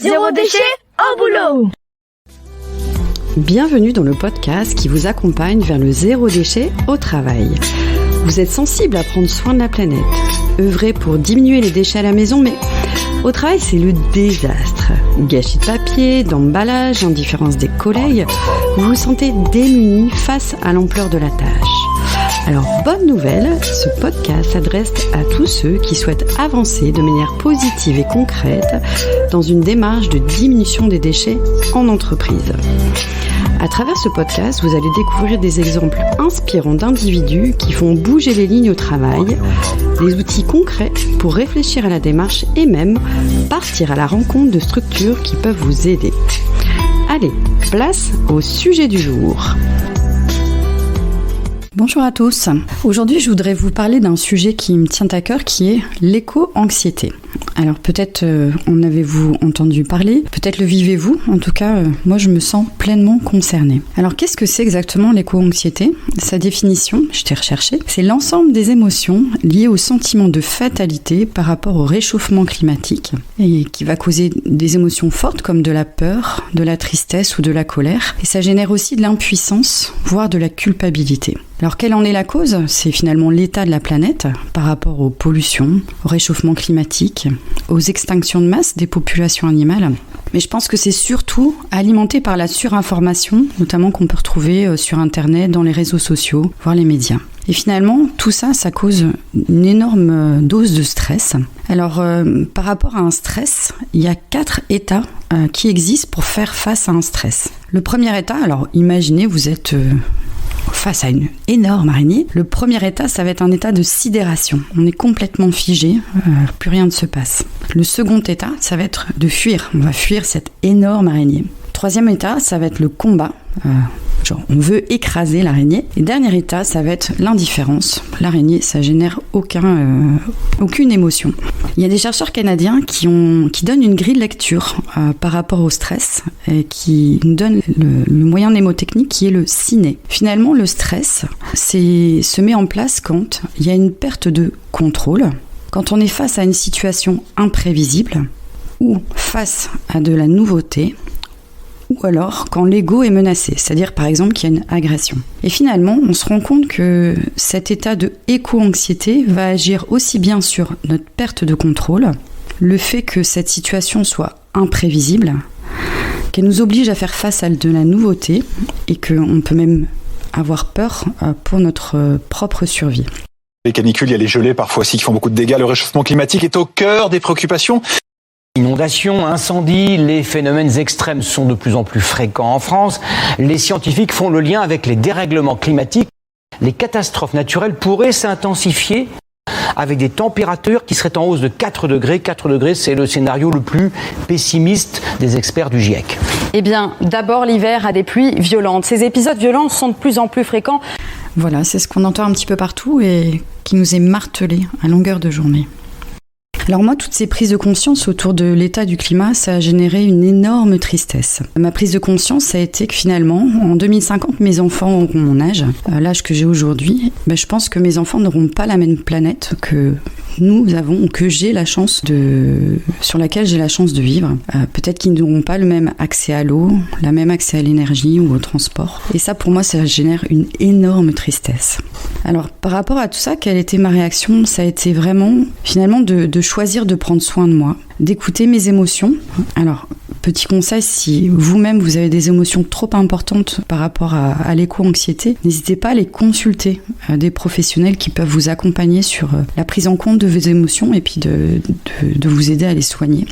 Zéro déchet au boulot. Bienvenue dans le podcast qui vous accompagne vers le zéro déchet au travail. Vous êtes sensible à prendre soin de la planète, œuvrer pour diminuer les déchets à la maison, mais au travail c'est le désastre. Gâchis de papier, d'emballage, indifférence des collègues, vous vous sentez démuni face à l'ampleur de la tâche. Alors, bonne nouvelle, ce podcast s'adresse à tous ceux qui souhaitent avancer de manière positive et concrète dans une démarche de diminution des déchets en entreprise. À travers ce podcast, vous allez découvrir des exemples inspirants d'individus qui font bouger les lignes au travail, des outils concrets pour réfléchir à la démarche et même partir à la rencontre de structures qui peuvent vous aider. Allez, place au sujet du jour. Bonjour à tous. Aujourd'hui, je voudrais vous parler d'un sujet qui me tient à cœur, qui est l'éco-anxiété. Alors peut-être en avez-vous entendu parler, peut-être le vivez-vous, en tout cas moi je me sens pleinement concernée. Alors qu'est-ce que c'est exactement l'éco-anxiété ? Sa définition, je t'ai recherché, c'est l'ensemble des émotions liées au sentiment de fatalité par rapport au réchauffement climatique et qui va causer des émotions fortes comme de la peur, de la tristesse ou de la colère, et ça génère aussi de l'impuissance, voire de la culpabilité. Alors quelle en est la cause ? C'est finalement l'état de la planète par rapport aux pollutions, au réchauffement climatique, aux extinctions de masse des populations animales. Mais je pense que c'est surtout alimenté par la surinformation, notamment qu'on peut retrouver sur Internet, dans les réseaux sociaux, voire les médias. Et finalement, tout ça, ça cause une énorme dose de stress. Alors, par rapport à un stress, il y a 4 états qui existent pour faire face à un stress. Le premier état, alors imaginez, vous êtes face à une énorme araignée. Le premier état, ça va être un état de sidération. On est complètement figé, plus rien ne se passe. Le second état, ça va être de fuir. On va fuir cette énorme araignée. Troisième état, ça va être le combat. On veut écraser l'araignée. Et dernier état, ça va être l'indifférence. L'araignée, ça génère aucune émotion. Il y a des chercheurs canadiens qui donnent une grille de lecture par rapport au stress et qui nous donnent le moyen mnémotechnique qui est le ciné. Finalement, le stress se met en place quand il y a une perte de contrôle, quand on est face à une situation imprévisible ou face à de la nouveauté, ou alors quand l'ego est menacé, c'est-à-dire par exemple qu'il y a une agression. Et finalement, on se rend compte que cet état de éco-anxiété va agir aussi bien sur notre perte de contrôle, le fait que cette situation soit imprévisible, qu'elle nous oblige à faire face à de la nouveauté et qu'on peut même avoir peur pour notre propre survie. Les canicules, il y a les gelées parfois aussi qui font beaucoup de dégâts. Le réchauffement climatique est au cœur des préoccupations. Inondations, incendies, les phénomènes extrêmes sont de plus en plus fréquents en France. Les scientifiques font le lien avec les dérèglements climatiques. Les catastrophes naturelles pourraient s'intensifier avec des températures qui seraient en hausse de 4 degrés. 4 degrés, c'est le scénario le plus pessimiste des experts du GIEC. Eh bien, d'abord, l'hiver a des pluies violentes. Ces épisodes violents sont de plus en plus fréquents. Voilà, c'est ce qu'on entend un petit peu partout et qui nous est martelé à longueur de journée. Alors moi, toutes ces prises de conscience autour de l'état du climat, ça a généré une énorme tristesse. Ma prise de conscience, ça a été que finalement, en 2050, mes enfants auront mon âge, l'âge que j'ai aujourd'hui. Je pense que mes enfants n'auront pas la même planète que nous avons, que j'ai la chance sur laquelle j'ai la chance de vivre. Peut-être qu'ils n'auront pas le même accès à l'eau, le même accès à l'énergie ou au transport. Et ça, pour moi, ça génère une énorme tristesse. Alors, par rapport à tout ça, quelle était ma réaction ? Ça a été vraiment, finalement, de choisir de prendre soin de moi, d'écouter mes émotions. Alors, petit conseil, si vous-même vous avez des émotions trop importantes par rapport à l'éco-anxiété, n'hésitez pas à les consulter, des professionnels qui peuvent vous accompagner sur la prise en compte de vos émotions et puis de vous aider à les soigner.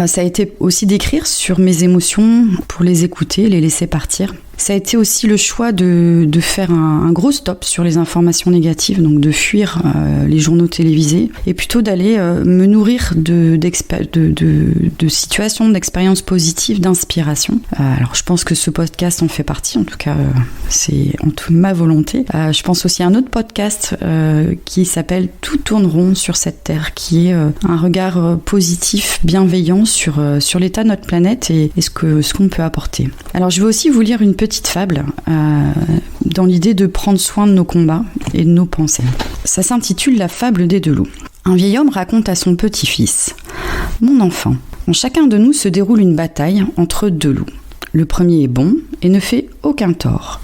Ça a été aussi d'écrire sur mes émotions pour les écouter, les laisser partir. Ça a été aussi le choix de faire un gros stop sur les informations négatives, donc de fuir les journaux télévisés et plutôt d'aller me nourrir de situations, d'expériences positives, d'inspiration. Alors je pense que ce podcast en fait partie, en tout cas c'est en toute ma volonté. Je pense aussi à un autre podcast qui s'appelle « Tout tourne rond sur cette terre », qui est un regard positif, bienveillant sur l'état de notre planète et ce qu'on peut apporter. Alors je vais aussi vous lire une petite fable dans l'idée de prendre soin de nos combats et de nos pensées. Ça s'intitule « La fable des deux loups ». Un vieil homme raconte à son petit-fils : « Mon enfant, En chacun de nous se déroule une bataille entre deux loups. Le premier est bon et ne fait aucun tort.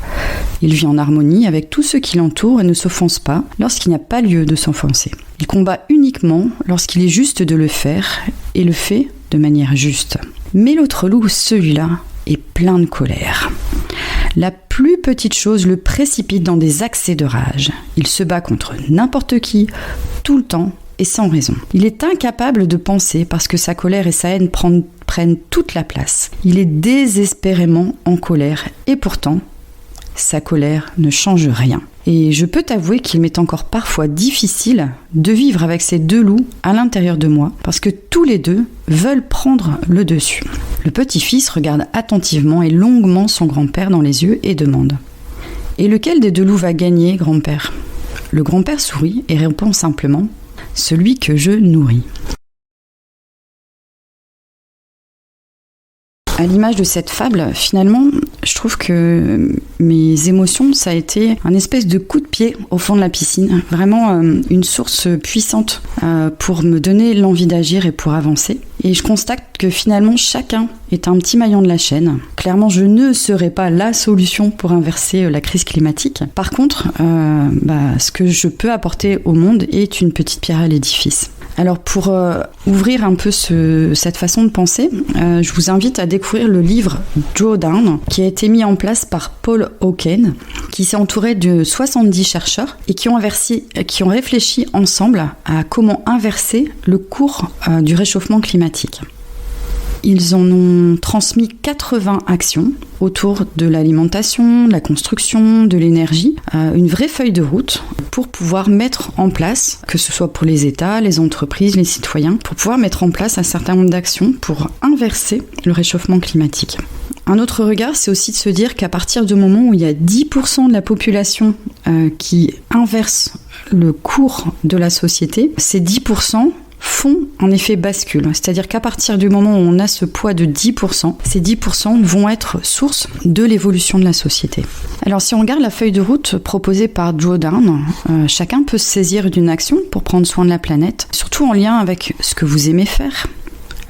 Il vit en harmonie avec tous ceux qui l'entourent et ne s'offense pas lorsqu'il n'y a pas lieu de s'offenser. Il combat uniquement lorsqu'il est juste de le faire et le fait de manière juste. Mais l'autre loup, celui-là, est plein de colère. La plus petite chose le précipite dans des accès de rage. Il se bat contre n'importe qui, tout le temps et sans raison. Il est incapable de penser parce que sa colère et sa haine prennent toute la place. Il est désespérément en colère et pourtant, sa colère ne change rien. Et je peux t'avouer qu'il m'est encore parfois difficile de vivre avec ces deux loups à l'intérieur de moi parce que tous les deux veulent prendre le dessus. Le petit-fils regarde attentivement et longuement son grand-père dans les yeux et demande « Et lequel des deux loups va gagner, grand-père » Le grand-père sourit et répond simplement « Celui que je nourris ». À l'image de cette fable, finalement, je trouve que mes émotions, ça a été un espèce de coup de pied au fond de la piscine. Vraiment une source puissante pour me donner l'envie d'agir et pour avancer. Et je constate que finalement, chacun est un petit maillon de la chaîne. Clairement, je ne serai pas la solution pour inverser la crise climatique. Par contre, ce que je peux apporter au monde est une petite pierre à l'édifice. Alors pour ouvrir un peu cette façon de penser, je vous invite à découvrir le livre Drawdown qui a été mis en place par Paul Hawken, qui s'est entouré de 70 chercheurs et qui ont réfléchi ensemble à comment inverser le cours du réchauffement climatique. Ils en ont transmis 80 actions autour de l'alimentation, de la construction, de l'énergie, une vraie feuille de route pour pouvoir mettre en place, que ce soit pour les États, les entreprises, les citoyens, pour pouvoir mettre en place un certain nombre d'actions pour inverser le réchauffement climatique. Un autre regard, c'est aussi de se dire qu'à partir du moment où il y a 10% de la population qui inverse le cours de la société, ces 10% font en effet bascule. C'est-à-dire qu'à partir du moment où on a ce poids de 10%, ces 10% vont être source de l'évolution de la société. Alors si on regarde la feuille de route proposée par Drawdown, chacun peut se saisir d'une action pour prendre soin de la planète, surtout en lien avec ce que vous aimez faire,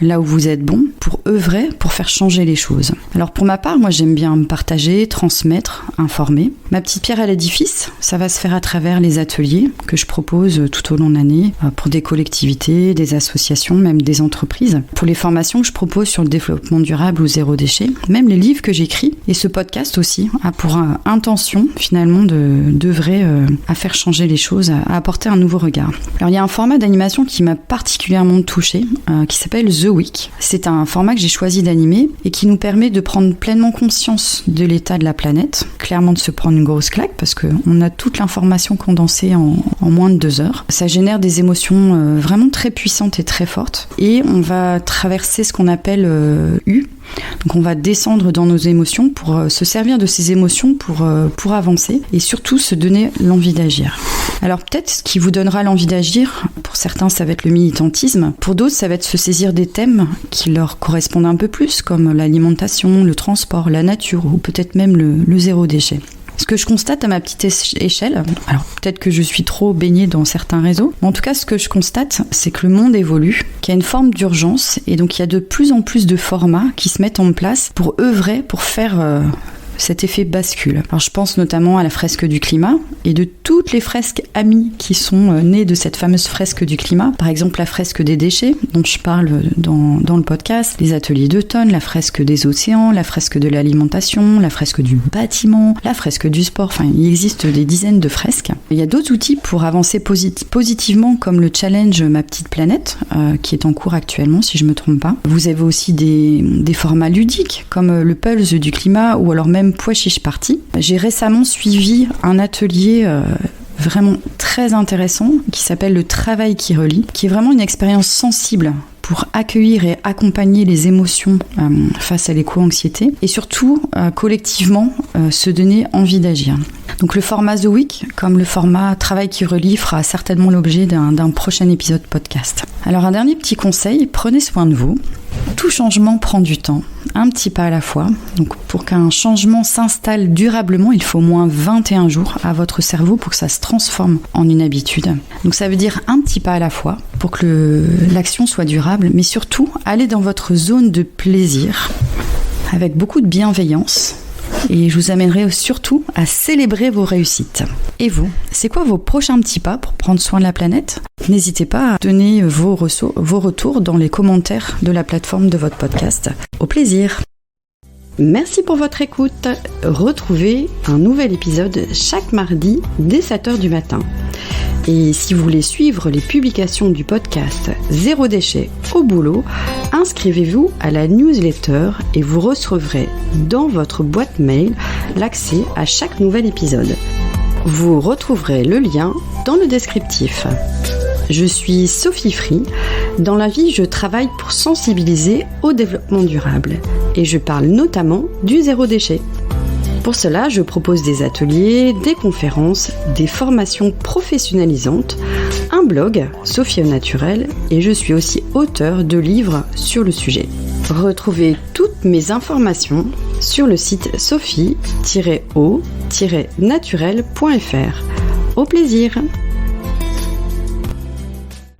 là où vous êtes bon, pour œuvrer, pour faire changer les choses. Alors pour ma part, moi j'aime bien partager, transmettre, informer. Ma petite pierre à l'édifice, ça va se faire à travers les ateliers que je propose tout au long de l'année pour des collectivités, des associations, même des entreprises. Pour les formations que je propose sur le développement durable ou zéro déchet, même les livres que j'écris et ce podcast aussi a pour intention finalement d'œuvrer à faire changer les choses, à apporter un nouveau regard. Alors il y a un format d'animation qui m'a particulièrement touchée, qui s'appelle The Week. C'est un format que j'ai choisi d'animer et qui nous permet de prendre pleinement conscience de l'état de la planète, clairement de se prendre une grosse claque parce qu'on a toute l'information condensée en moins de 2 heures. Ça génère des émotions vraiment très puissantes et très fortes et on va traverser ce qu'on appelle U. Donc on va descendre dans nos émotions pour se servir de ces émotions pour avancer et surtout se donner l'envie d'agir. Alors peut-être ce qui vous donnera l'envie d'agir, pour certains ça va être le militantisme, pour d'autres ça va être se saisir des thèmes qui leur correspondent un peu plus comme l'alimentation, le transport, la nature ou peut-être même le zéro déchet. Ce que je constate à ma petite échelle, alors peut-être que je suis trop baignée dans certains réseaux, mais en tout cas ce que je constate, c'est que le monde évolue, qu'il y a une forme d'urgence et donc il y a de plus en plus de formats qui se mettent en place pour œuvrer, pour faire cet effet bascule. Alors je pense notamment à la fresque du climat et de toutes les fresques amies qui sont nées de cette fameuse fresque du climat. Par exemple la fresque des déchets dont je parle dans le podcast, les ateliers d'automne, la fresque des océans, la fresque de l'alimentation, la fresque du bâtiment, la fresque du sport. Enfin, il existe des dizaines de fresques. Il y a d'autres outils pour avancer positivement comme le challenge Ma Petite Planète qui est en cours actuellement si je me trompe pas. Vous avez aussi des formats ludiques comme le Pulse du climat ou alors même Pois Chiche Party. J'ai récemment suivi un atelier vraiment très intéressant qui s'appelle le travail qui relie, qui est vraiment une expérience sensible pour accueillir et accompagner les émotions face à l'éco-anxiété et surtout collectivement se donner envie d'agir. Donc le format The Week, comme le format Travail qui relie, fera certainement l'objet d'un prochain épisode podcast. Alors un dernier petit conseil, prenez soin de vous. Tout changement prend du temps, un petit pas à la fois. Donc pour qu'un changement s'installe durablement, il faut au moins 21 jours à votre cerveau pour que ça se transforme en une habitude. Donc ça veut dire un petit pas à la fois pour que l'action soit durable durable, mais surtout, allez dans votre zone de plaisir avec beaucoup de bienveillance. Et je vous amènerai surtout à célébrer vos réussites. Et vous, c'est quoi vos prochains petits pas pour prendre soin de la planète ? N'hésitez pas à donner vos retours dans les commentaires de la plateforme de votre podcast. Au plaisir ! Merci pour votre écoute. Retrouvez un nouvel épisode chaque mardi dès 7h du matin. Et si vous voulez suivre les publications du podcast Zéro déchet au boulot, inscrivez-vous à la newsletter et vous recevrez dans votre boîte mail l'accès à chaque nouvel épisode. Vous retrouverez le lien dans le descriptif. Je suis Sophie Free. Dans la vie, je travaille pour sensibiliser au développement durable et je parle notamment du zéro déchet. Pour cela, je propose des ateliers, des conférences, des formations professionnalisantes, un blog, Sophie au naturel, et je suis aussi auteure de livres sur le sujet. Retrouvez toutes mes informations sur le site sophie-o-naturel.fr. Au plaisir!